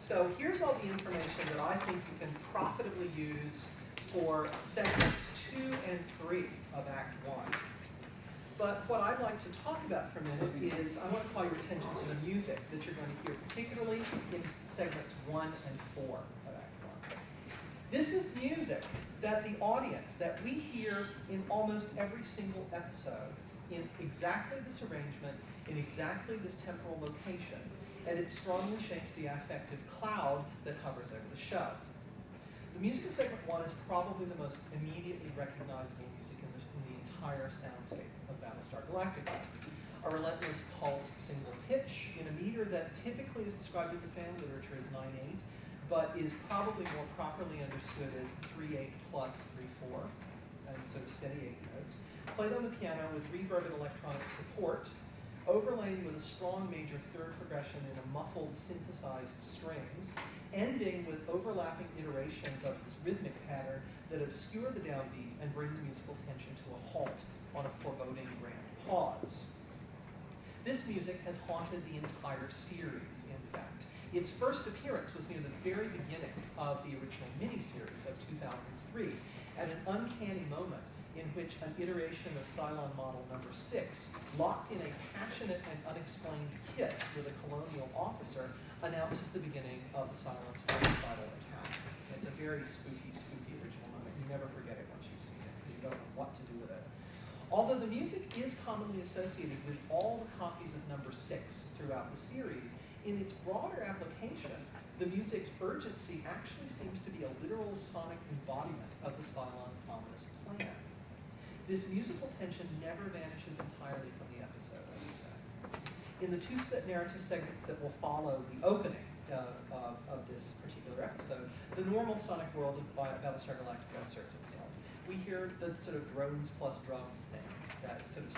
So here's all the information that I think you can profitably use for segments 2 and 3 of Act 1. But what I'd like to talk about for a minute is I want to call your attention to the music that you're going to hear, particularly in segments 1 and 4 of Act 1. This is music that the audience, that we hear in almost every single episode, in exactly this arrangement, in exactly this temporal location, and it strongly shapes the affective cloud that hovers over the show. The music of segment 1 is probably the most immediately recognizable music in the entire soundscape of Battlestar Galactica. A relentless pulsed single pitch in a meter that typically is described in the fan literature as 9/8, but is probably more properly understood as 3/8 plus 3/4, and sort of steady 8th notes, played on the piano with reverb and electronic support, overlaid with a strong major third progression in a muffled synthesized strings, ending with overlapping iterations of this rhythmic pattern that obscure the downbeat and bring the musical tension to a halt on a foreboding grand pause. This music has haunted the entire series, in fact. Its first appearance was near the very beginning of the original miniseries of 2003, at an uncanny moment in which an iteration of Cylon Model number 6, locked in a passionate and unexplained kiss with a colonial officer, announces the beginning of the Cylon's genocidal attack. It's a very spooky, spooky original moment. You never forget it once you've seen it, because you don't know what to do with it. Although the music is commonly associated with all the copies of number 6 throughout the series, in its broader application, the music's urgency actually seems to be a literal sonic embodiment of the Cylon's ominous plan. This musical tension never vanishes entirely from the episode, I would say. In the two narrative segments that will follow the opening of this particular episode, the normal sonic world of Battlestar Galactica asserts itself. We hear the sort of drones plus drums thing that sort of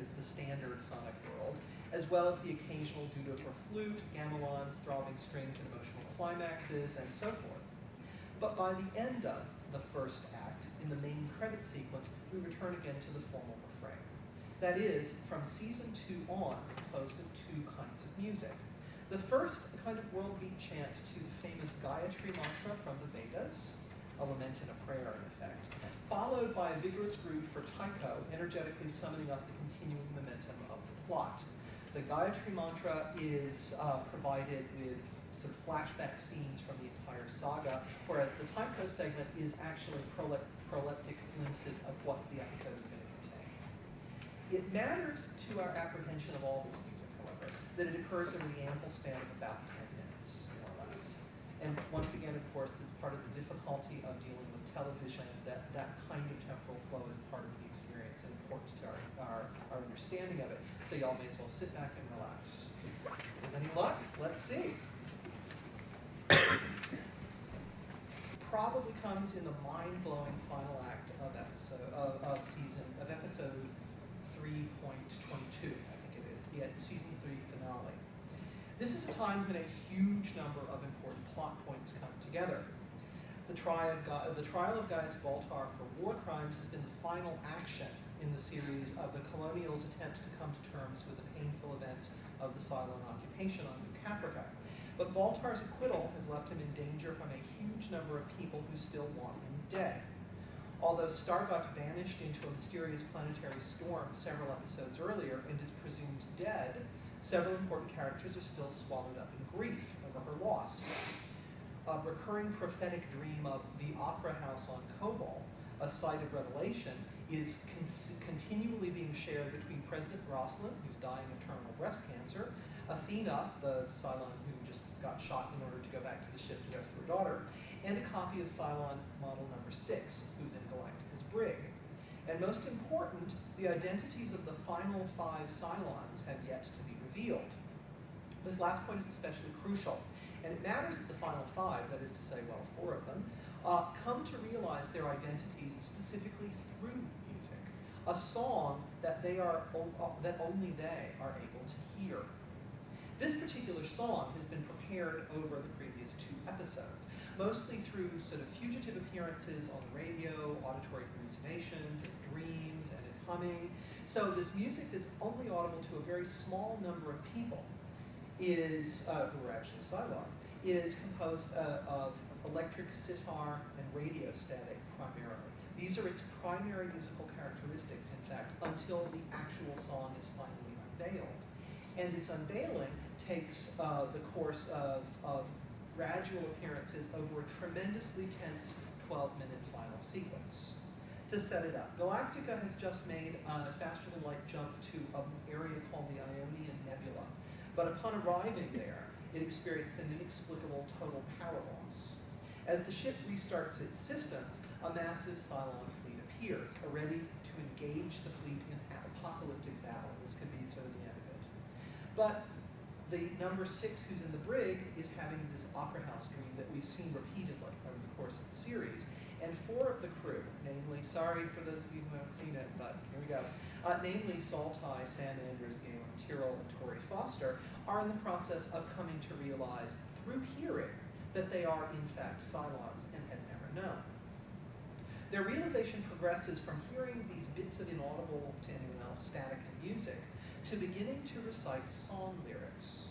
is the standard sonic world, as well as the occasional duduk or flute, gamelons, throbbing strings, and emotional climaxes, and so forth. But by the end of the first act, in the main credit sequence, we return again to the formal refrain. That is, from season 2 on, composed of 2 kinds of music. The first, a kind of world beat chant to the famous Gayatri mantra from the Vedas, a lament and a prayer in effect, followed by a vigorous groove for Tycho, energetically summoning up the continuing momentum of the plot. The Gayatri mantra is provided with sort of flashback scenes from the entire saga, whereas the Tycho segment is actually proleptic glimpses of what the episode is going to contain. It matters to our apprehension of all this music, however, that it occurs over the ample span of about 10 minutes, more or less. And once again, of course, it's part of the difficulty of dealing with television, that kind of temporal flow is part of the experience and important to our understanding of it. So y'all may as well sit back and relax. With any luck, let's see. Probably comes in the mind-blowing final act of episode 3.22, I think it is, the season 3 finale. This is a time when a huge number of important plot points come together. The trial of Gaius Baltar for war crimes has been the final action in the series of the Colonials' attempt to come to terms with the painful events of the Cylon occupation on New Caprica. But Baltar's acquittal has left him in danger from a huge number of people who still want him dead. Although Starbuck vanished into a mysterious planetary storm several episodes earlier and is presumed dead, several important characters are still swallowed up in grief over her loss. A recurring prophetic dream of the Opera House on Kobol, a site of revelation, is continually being shared between President Rosslyn, who's dying of terminal breast cancer, Athena, the Cylon who just got shot in order to go back to the ship to rescue her daughter, and a copy of Cylon Model number 6, who's in Galactica's brig. And most important, the identities of the final 5 Cylons have yet to be revealed. This last point is especially crucial, and it matters that the final 5, that is to say, well, 4 of them, come to realize their identities specifically through music, a song that only they are able to hear. This particular song has been prepared over the previous 2 episodes, mostly through sort of fugitive appearances on the radio, auditory hallucinations, and dreams, and in humming. So this music that's only audible to a very small number of people is, who are actually Cylons, is composed of electric sitar and radio static primarily. These are its primary musical characteristics, in fact, until the actual song is finally unveiled. And its unveiling takes the course of gradual appearances over a tremendously tense 12-minute final sequence. To set it up, Galactica has just made a faster-than-light jump to an area called the Ionian Nebula, but upon arriving there, it experienced an inexplicable total power loss. As the ship restarts its systems, a massive Cylon fleet appears, ready to engage the fleet in apocalyptic battle. This could be sort of the end of it. But the number 6 who's in the brig is having this opera house dream that we've seen repeatedly over the course of the series. And 4 of the crew, namely, sorry for those of you who haven't seen it, but here we go, namely Saltai, San Andreas, Galen, Tyrrell, and Tori Foster, are in the process of coming to realize through hearing that they are in fact Cylons and had never known. Their realization progresses from hearing these bits of inaudible to anyone else static and music to beginning to recite song lyrics.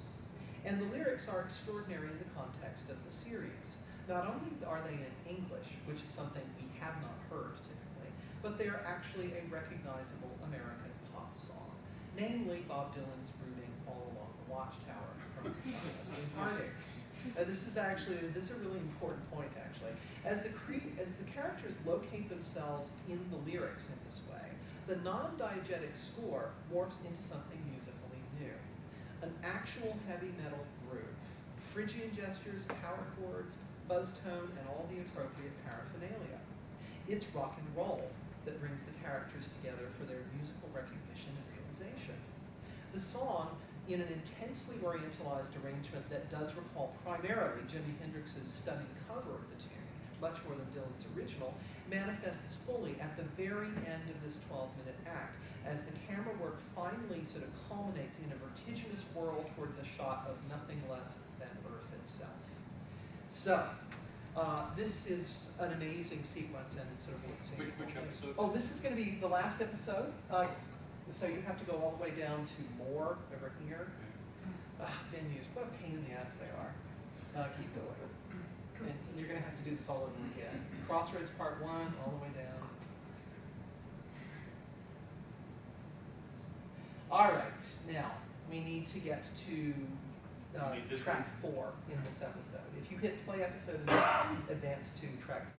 And the lyrics are extraordinary in the context of the series. Not only are they in English, which is something we have not heard typically, but they are actually a recognizable American pop song, namely Bob Dylan's Brooding All Along the Watchtower from Wrestling Heartache. This is a really important point, actually. As the characters locate themselves in the lyrics in this way, the non-diegetic score morphs into something musically new. An actual heavy metal groove, Phrygian gestures, power chords, buzz tone, and all the appropriate paraphernalia. It's rock and roll that brings the characters together for their musical recognition and realization. The song, in an intensely orientalized arrangement that does recall primarily Jimi Hendrix's stunning cover of the tune, much more than Dylan's original, manifests fully at the very end of this 12-minute act, as the camera work finally sort of culminates in a vertiginous whirl towards a shot of nothing less than Earth itself. So, this is an amazing sequence, and it's sort of what's Which episode? Oh, this is going to be the last episode. So you have to go all the way down to more over here. Menus, what a pain in the ass they are. Keep going. And you're going to have to do this all over again. Crossroads Part 1, all the way down. All right, now we need to get to track 4 in this episode. If you hit play episode and advance to track